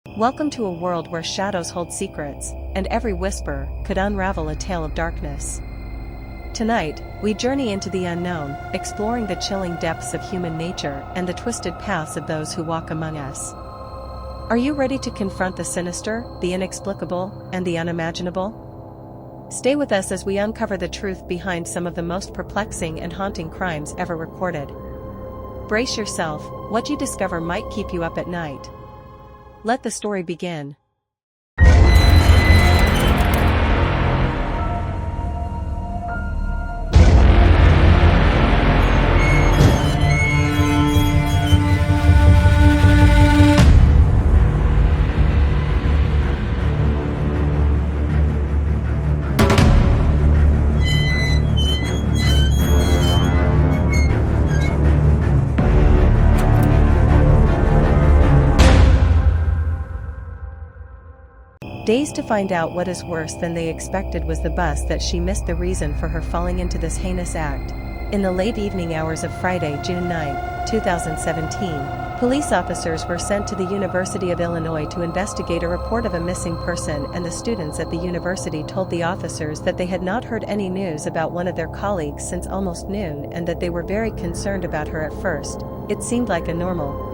Welcome to a world where shadows hold secrets, and every whisper could unravel a tale of darkness. Tonight, we journey into the unknown, exploring the chilling depths of human nature and the twisted paths of those who walk among us. Are you ready to confront the sinister, the inexplicable, and the unimaginable? Stay with us as we uncover the truth behind some of the most perplexing and haunting crimes ever recorded. Brace yourself, what you discover might keep you up at night. Let the story begin. Dazed to find out what is worse than they expected was the bus that she missed the reason for her falling into this heinous act. In the late evening hours of Friday, June 9, 2017, police officers were sent to the University of Illinois to investigate a report of a missing person, and the students at the university told the officers that they had not heard any news about one of their colleagues since almost noon and that they were very concerned about her at first. It seemed like a normal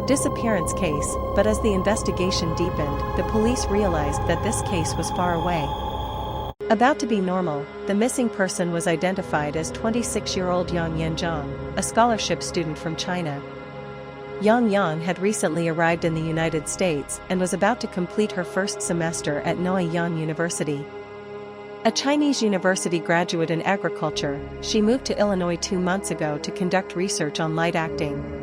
disappearance case, but as the investigation deepened, the police realized that this case was far away. About to be normal, the missing person was identified as 26-year-old Yang Yanjiang, a scholarship student from China. Yang Yang had recently arrived in the United States and was about to complete her first semester at Nanyang University. A Chinese university graduate in agriculture, she moved to Illinois 2 months ago to conduct research on light acting.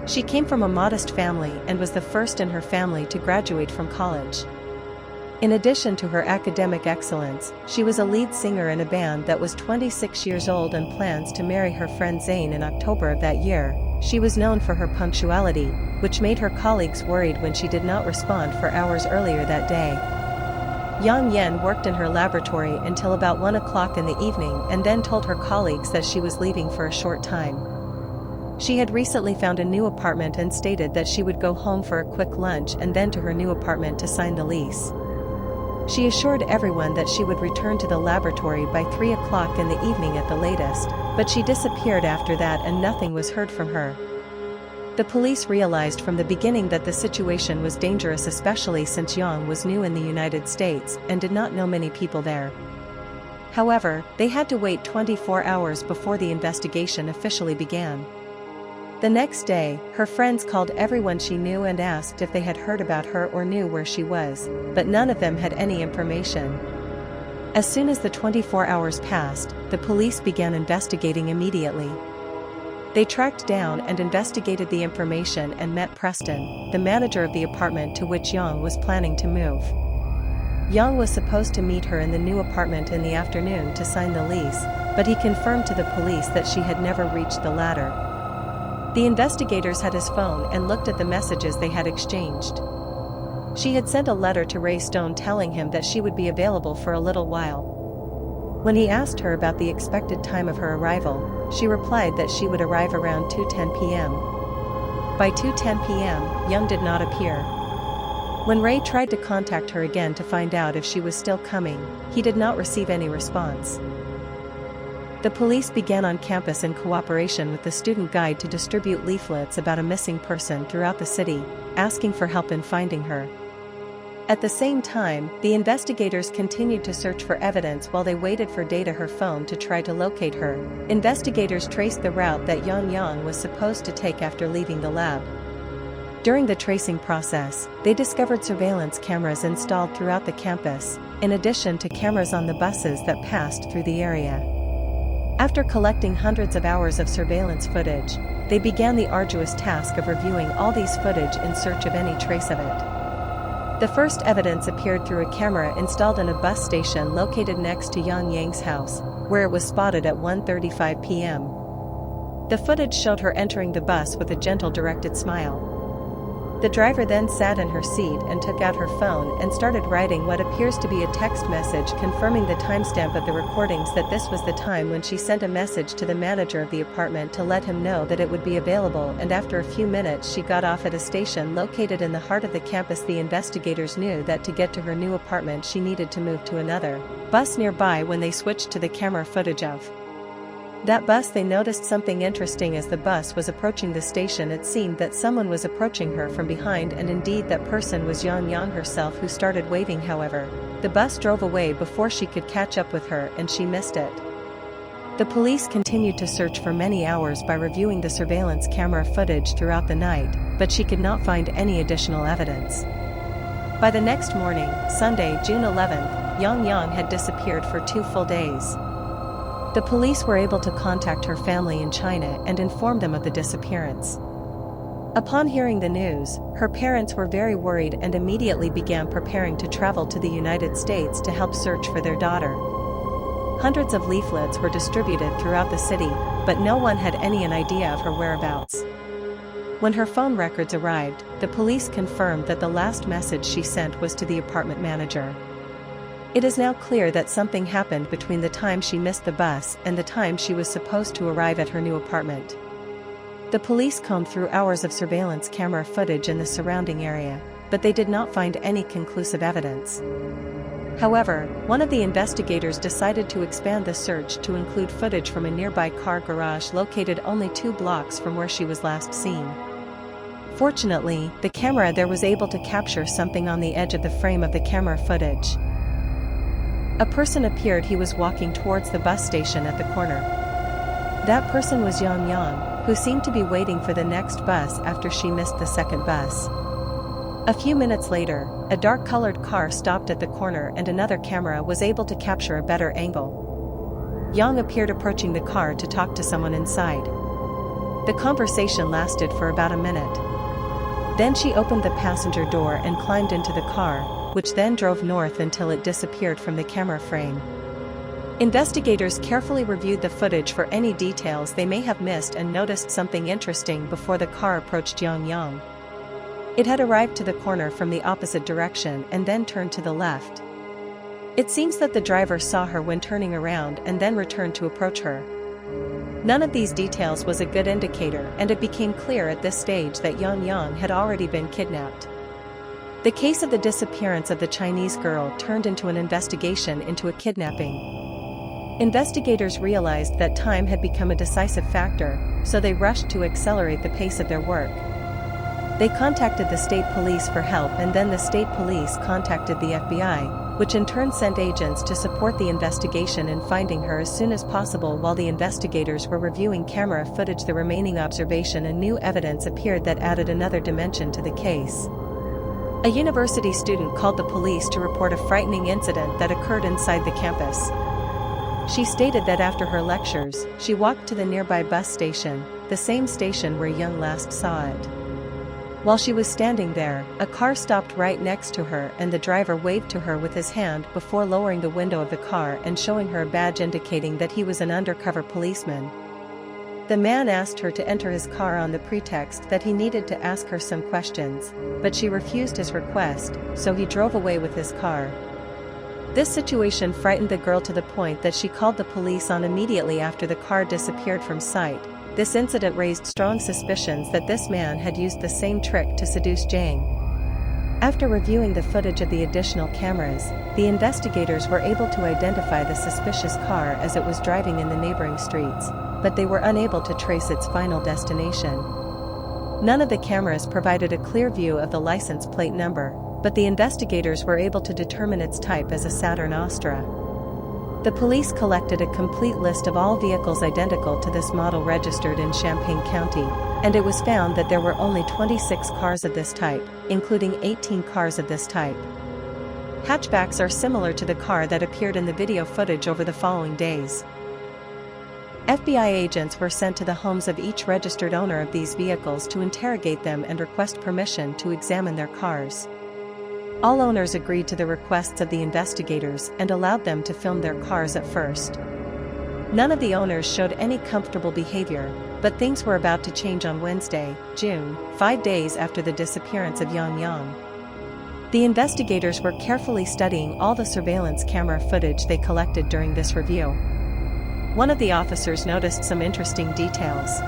She came from a modest family and was the first in her family to graduate from college. In addition to her academic excellence, she was a lead singer in a band that was 26 years old and plans to marry her friend Zane in October of that year. She was known for her punctuality, which made her colleagues worried when she did not respond for hours earlier that day. Yang Yan worked in her laboratory until about 1 o'clock in the evening and then told her colleagues that she was leaving for a short time. She had recently found a new apartment and stated that she would go home for a quick lunch and then to her new apartment to sign the lease. She assured everyone that she would return to the laboratory by 3 o'clock in the evening at the latest, but she disappeared after that and nothing was heard from her. The police realized from the beginning that the situation was dangerous, especially since Yang was new in the United States and did not know many people there. However, they had to wait 24 hours before the investigation officially began. The next day, her friends called everyone she knew and asked if they had heard about her or knew where she was, but none of them had any information. As soon as the 24 hours passed, the police began investigating immediately. They tracked down and investigated the information and met Preston, the manager of the apartment to which Yang was planning to move. Yang was supposed to meet her in the new apartment in the afternoon to sign the lease, but he confirmed to the police that she had never reached the latter. The investigators had his phone and looked at the messages they had exchanged. She had sent a letter to Ray Stone telling him that she would be available for a little while. When he asked her about the expected time of her arrival, she replied that she would arrive around 2:10 p.m. By 2:10 p.m., Young did not appear. When Ray tried to contact her again to find out if she was still coming, he did not receive any response. The police began on campus in cooperation with the student guide to distribute leaflets about a missing person throughout the city, asking for help in finding her. At the same time, the investigators continued to search for evidence while they waited for data her phone to try to locate her. Investigators traced the route that Yang Yang was supposed to take after leaving the lab. During the tracing process, they discovered surveillance cameras installed throughout the campus, in addition to cameras on the buses that passed through the area. After collecting hundreds of hours of surveillance footage, they began the arduous task of reviewing all these footage in search of any trace of it. The first evidence appeared through a camera installed in a bus station located next to Yang Yang's house, where it was spotted at 1:35 p.m. The footage showed her entering the bus with a gentle, directed smile. The driver then sat in her seat and took out her phone and started writing what appears to be a text message confirming the timestamp of the recordings that this was the time when she sent a message to the manager of the apartment to let him know that it would be available, and after a few minutes she got off at a station located in the heart of the campus. The investigators knew that to get to her new apartment she needed to move to another bus nearby. When they switched to the camera footage of that bus, they noticed something interesting. As the bus was approaching the station, it seemed that someone was approaching her from behind, and indeed that person was Yang herself, who started waving. However, the bus drove away before she could catch up with her and she missed it. The police continued to search for many hours by reviewing the surveillance camera footage throughout the night, but she could not find any additional evidence. By the next morning, Sunday, June 11th, Yang had disappeared for 2 full days. The police were able to contact her family in China and inform them of the disappearance. Upon hearing the news, her parents were very worried and immediately began preparing to travel to the United States to help search for their daughter. Hundreds of leaflets were distributed throughout the city, but no one had any idea of her whereabouts. When her phone records arrived, the police confirmed that the last message she sent was to the apartment manager. It is now clear that something happened between the time she missed the bus and the time she was supposed to arrive at her new apartment. The police combed through hours of surveillance camera footage in the surrounding area, but they did not find any conclusive evidence. However, one of the investigators decided to expand the search to include footage from a nearby car garage located only 2 blocks from where she was last seen. Fortunately, the camera there was able to capture something on the edge of the frame of the camera footage. A person appeared. He was walking towards the bus station at the corner. That person was Yang, who seemed to be waiting for the next bus after she missed the second bus. A few minutes later, a dark-colored car stopped at the corner and another camera was able to capture a better angle. Yang appeared approaching the car to talk to someone inside. The conversation lasted for about a minute. Then she opened the passenger door and climbed into the car, which then drove north until it disappeared from the camera frame. Investigators carefully reviewed the footage for any details they may have missed and noticed something interesting before the car approached Yang. It had arrived to the corner from the opposite direction and then turned to the left. It seems that the driver saw her when turning around and then returned to approach her. None of these details was a good indicator, and it became clear at this stage that Yang had already been kidnapped. The case of the disappearance of the Chinese girl turned into an investigation into a kidnapping. Investigators realized that time had become a decisive factor, so they rushed to accelerate the pace of their work. They contacted the state police for help, and then the state police contacted the FBI, which in turn sent agents to support the investigation in finding her as soon as possible. While the investigators were reviewing camera footage, the remaining observation and new evidence appeared that added another dimension to the case. A university student called the police to report a frightening incident that occurred inside the campus. She stated that after her lectures, she walked to the nearby bus station, the same station where Yang last saw it. While she was standing there, a car stopped right next to her and the driver waved to her with his hand before lowering the window of the car and showing her a badge indicating that he was an undercover policeman. The man asked her to enter his car on the pretext that he needed to ask her some questions, but she refused his request, so he drove away with his car. This situation frightened the girl to the point that she called the police on immediately after the car disappeared from sight. This incident raised strong suspicions that this man had used the same trick to seduce Zhang. After reviewing the footage of the additional cameras, the investigators were able to identify the suspicious car as it was driving in the neighboring streets, but they were unable to trace its final destination. None of the cameras provided a clear view of the license plate number, but the investigators were able to determine its type as a Saturn Astra. The police collected a complete list of all vehicles identical to this model registered in Champaign County, and it was found that there were only 26 cars of this type, including 18 cars of this type. Hatchbacks are similar to the car that appeared in the video footage over the following days. FBI agents were sent to the homes of each registered owner of these vehicles to interrogate them and request permission to examine their cars. All owners agreed to the requests of the investigators and allowed them to film their cars at first. None of the owners showed any comfortable behavior, but things were about to change on Wednesday, June, 5 days after the disappearance of Yang Yang. The investigators were carefully studying all the surveillance camera footage they collected during this review. One of the officers noticed some interesting details.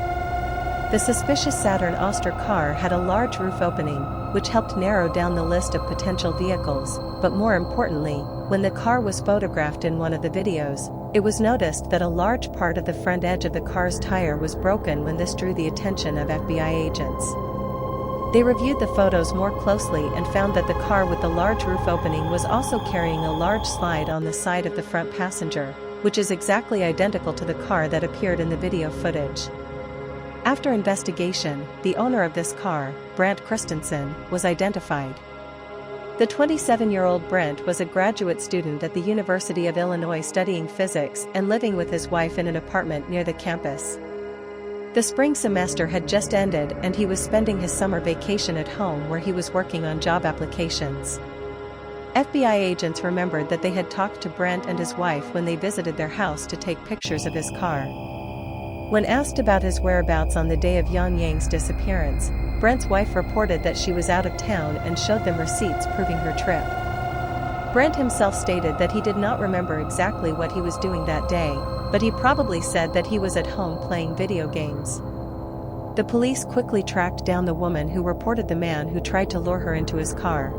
The suspicious Saturn Oster car had a large roof opening, which helped narrow down the list of potential vehicles, but more importantly, when the car was photographed in one of the videos, it was noticed that a large part of the front edge of the car's tire was broken when this drew the attention of FBI agents. They reviewed the photos more closely and found that the car with the large roof opening was also carrying a large slide on the side of the front passenger, which is exactly identical to the car that appeared in the video footage. After investigation, the owner of this car, Brant Christensen, was identified. The 27-year-old Brent was a graduate student at the University of Illinois studying physics and living with his wife in an apartment near the campus. The spring semester had just ended and he was spending his summer vacation at home where he was working on job applications. FBI agents remembered that they had talked to Brent and his wife when they visited their house to take pictures of his car. When asked about his whereabouts on the day of Yang Yang's disappearance, Brent's wife reported that she was out of town and showed them receipts proving her trip. Brent himself stated that he did not remember exactly what he was doing that day, but he probably said that he was at home playing video games. The police quickly tracked down the woman who reported the man who tried to lure her into his car.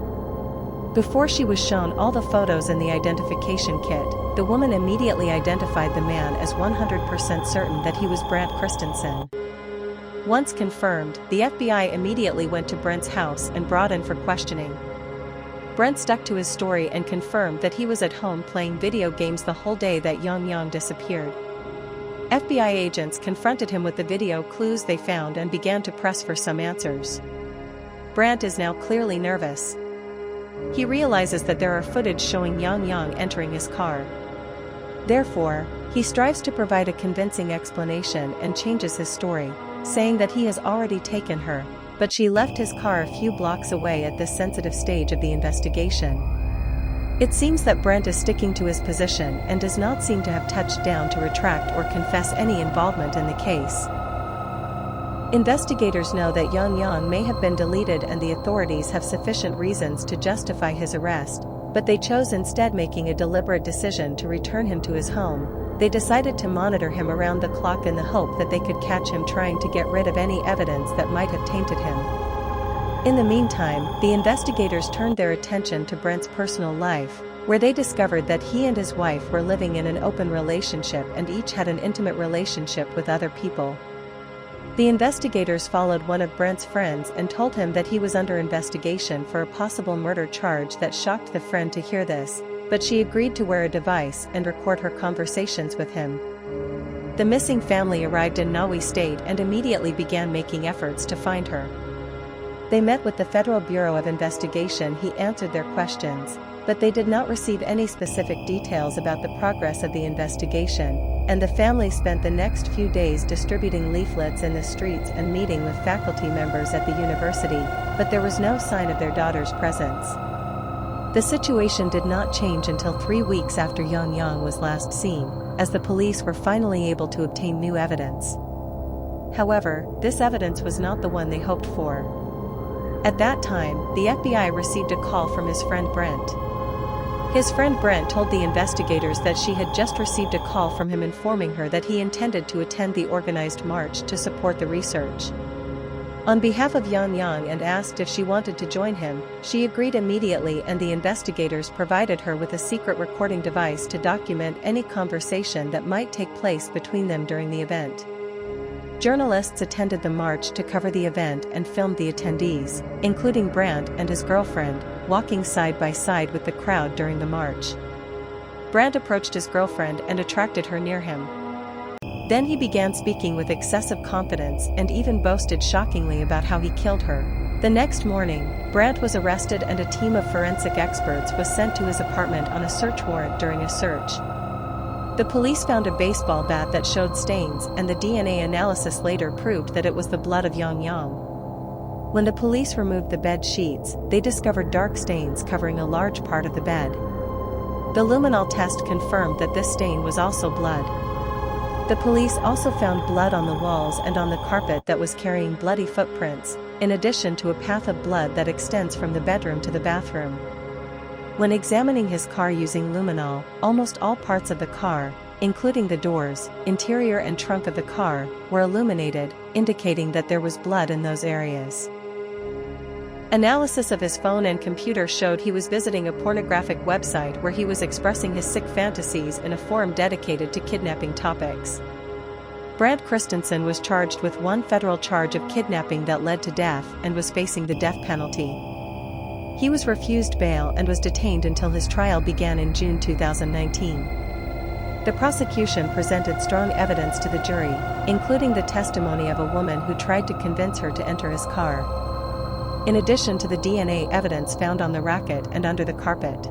Before she was shown all the photos and the identification kit, the woman immediately identified the man as 100% certain that he was Brant Christensen. Once confirmed, the FBI immediately went to Brent's house and brought in for questioning. Brent stuck to his story and confirmed that he was at home playing video games the whole day that Yang Yang disappeared. FBI agents confronted him with the video clues they found and began to press for some answers. Brant is now clearly nervous. He realizes that there are footage showing Yang Yang entering his car. Therefore, he strives to provide a convincing explanation and changes his story, saying that he has already taken her, but she left his car a few blocks away at this sensitive stage of the investigation. It seems that Brent is sticking to his position and does not seem to have touched down to retract or confess any involvement in the case. Investigators know that Yang Yang may have been deleted and the authorities have sufficient reasons to justify his arrest, but they chose instead making a deliberate decision to return him to his home. They decided to monitor him around the clock in the hope that they could catch him trying to get rid of any evidence that might have tainted him. In the meantime, the investigators turned their attention to Brent's personal life, where they discovered that he and his wife were living in an open relationship and each had an intimate relationship with other people. The investigators followed one of Brent's friends and told him that he was under investigation for a possible murder charge. That shocked the friend to hear this, but she agreed to wear a device and record her conversations with him. The missing family arrived in Naui State and immediately began making efforts to find her. They met with the Federal Bureau of Investigation. He answered their questions, but they did not receive any specific details about the progress of the investigation, and the family spent the next few days distributing leaflets in the streets and meeting with faculty members at the university, but there was no sign of their daughter's presence. The situation did not change until 3 weeks after Yang Yang was last seen, as the police were finally able to obtain new evidence. However, this evidence was not the one they hoped for. At that time, the FBI received a call from his friend Brent. His friend Brent told the investigators that she had just received a call from him informing her that he intended to attend the organized march to support the research. On behalf of Yang Yang and asked if she wanted to join him, she agreed immediately, and the investigators provided her with a secret recording device to document any conversation that might take place between them during the event. Journalists attended the march to cover the event and filmed the attendees, including Brant and his girlfriend, walking side by side with the crowd during the march. Brant approached his girlfriend and attracted her near him. Then he began speaking with excessive confidence and even boasted shockingly about how he killed her. The next morning, Brant was arrested and a team of forensic experts was sent to his apartment on a search warrant. During a search, the police found a baseball bat that showed stains, and the DNA analysis later proved that it was the blood of Yang Yang. When the police removed the bed sheets, they discovered dark stains covering a large part of the bed. The luminol test confirmed that this stain was also blood. The police also found blood on the walls and on the carpet that was carrying bloody footprints, in addition to a path of blood that extends from the bedroom to the bathroom. When examining his car using luminol, almost all parts of the car, including the doors, interior and trunk of the car, were illuminated, indicating that there was blood in those areas. Analysis of his phone and computer showed he was visiting a pornographic website where he was expressing his sick fantasies in a forum dedicated to kidnapping topics. Brad Christensen was charged with one federal charge of kidnapping that led to death and was facing the death penalty. He was refused bail and was detained until his trial began in June 2019. The prosecution presented strong evidence to the jury, including the testimony of a woman who tried to convince her to enter his car. In addition to the DNA evidence found on the racket and under the carpet.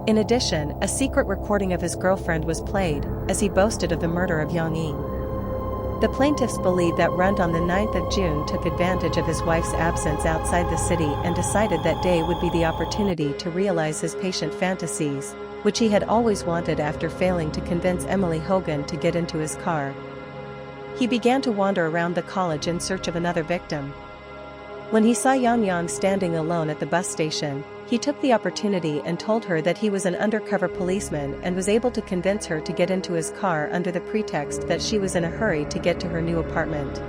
In addition, a secret recording of his girlfriend was played, as he boasted of the murder of Yang Ying. The plaintiffs believe that Runt on the 9th of June took advantage of his wife's absence outside the city and decided that day would be the opportunity to realize his patient fantasies, which he had always wanted after failing to convince Emily Hogan to get into his car. He began to wander around the college in search of another victim. When he saw Yang Yang standing alone at the bus station, he took the opportunity and told her that he was an undercover policeman and was able to convince her to get into his car under the pretext that she was in a hurry to get to her new apartment.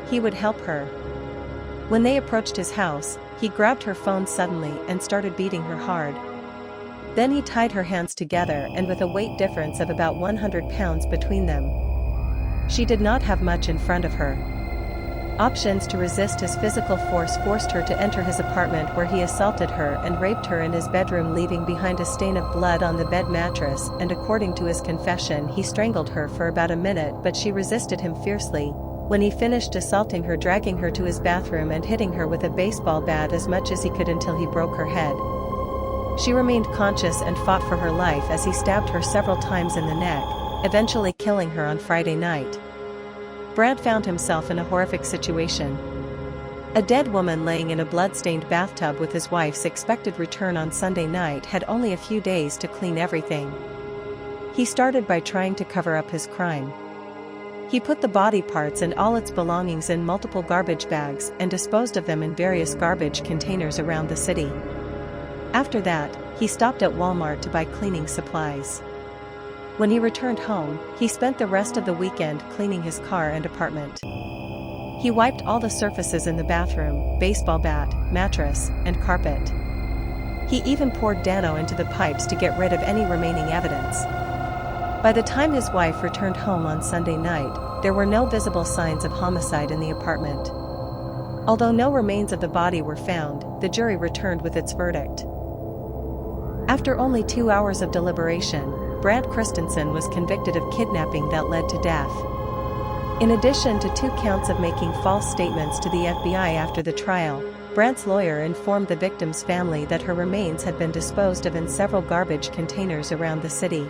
He would help her. When they approached his house, he grabbed her phone suddenly and started beating her hard. Then he tied her hands together, and with a weight difference of about 100 pounds between them, she did not have much in front of her. Options to resist his physical force forced her to enter his apartment, where he assaulted her and raped her in his bedroom, leaving behind a stain of blood on the bed mattress, and according to his confession he strangled her for about a minute, but she resisted him fiercely. When he finished assaulting her, dragging her to his bathroom and hitting her with a baseball bat as much as he could until he broke her head. She remained conscious and fought for her life as he stabbed her several times in the neck, eventually killing her on Friday night. Brad found himself in a horrific situation. A dead woman laying in a blood-stained bathtub with his wife's expected return on Sunday night had only a few days to clean everything. He started by trying to cover up his crime. He put the body parts and all its belongings in multiple garbage bags and disposed of them in various garbage containers around the city. After that, he stopped at Walmart to buy cleaning supplies. When he returned home, he spent the rest of the weekend cleaning his car and apartment. He wiped all the surfaces in the bathroom, baseball bat, mattress, and carpet. He even poured Dano into the pipes to get rid of any remaining evidence. By the time his wife returned home on Sunday night, there were no visible signs of homicide in the apartment. Although no remains of the body were found, the jury returned with its verdict. After only 2 hours of deliberation, Brad Christensen was convicted of kidnapping that led to death. In addition to 2 counts of making false statements to the FBI after the trial, Brad's lawyer informed the victim's family that her remains had been disposed of in several garbage containers around the city.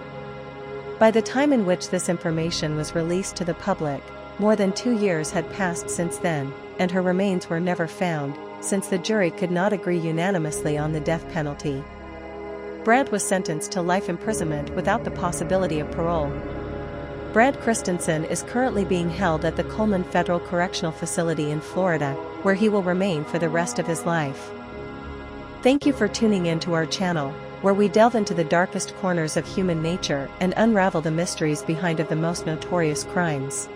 By the time in which this information was released to the public, more than 2 years had passed since then, and her remains were never found, since the jury could not agree unanimously on the death penalty. Brad was sentenced to life imprisonment without the possibility of parole. Brad Christensen is currently being held at the Coleman Federal Correctional Facility in Florida, where he will remain for the rest of his life. Thank you for tuning in to our channel, where we delve into the darkest corners of human nature and unravel the mysteries behind of the most notorious crimes.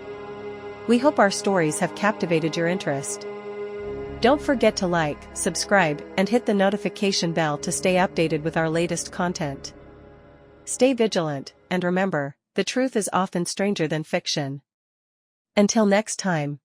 We hope our stories have captivated your interest. Don't forget to like, subscribe, and hit the notification bell to stay updated with our latest content. Stay vigilant, and remember, the truth is often stranger than fiction. Until next time.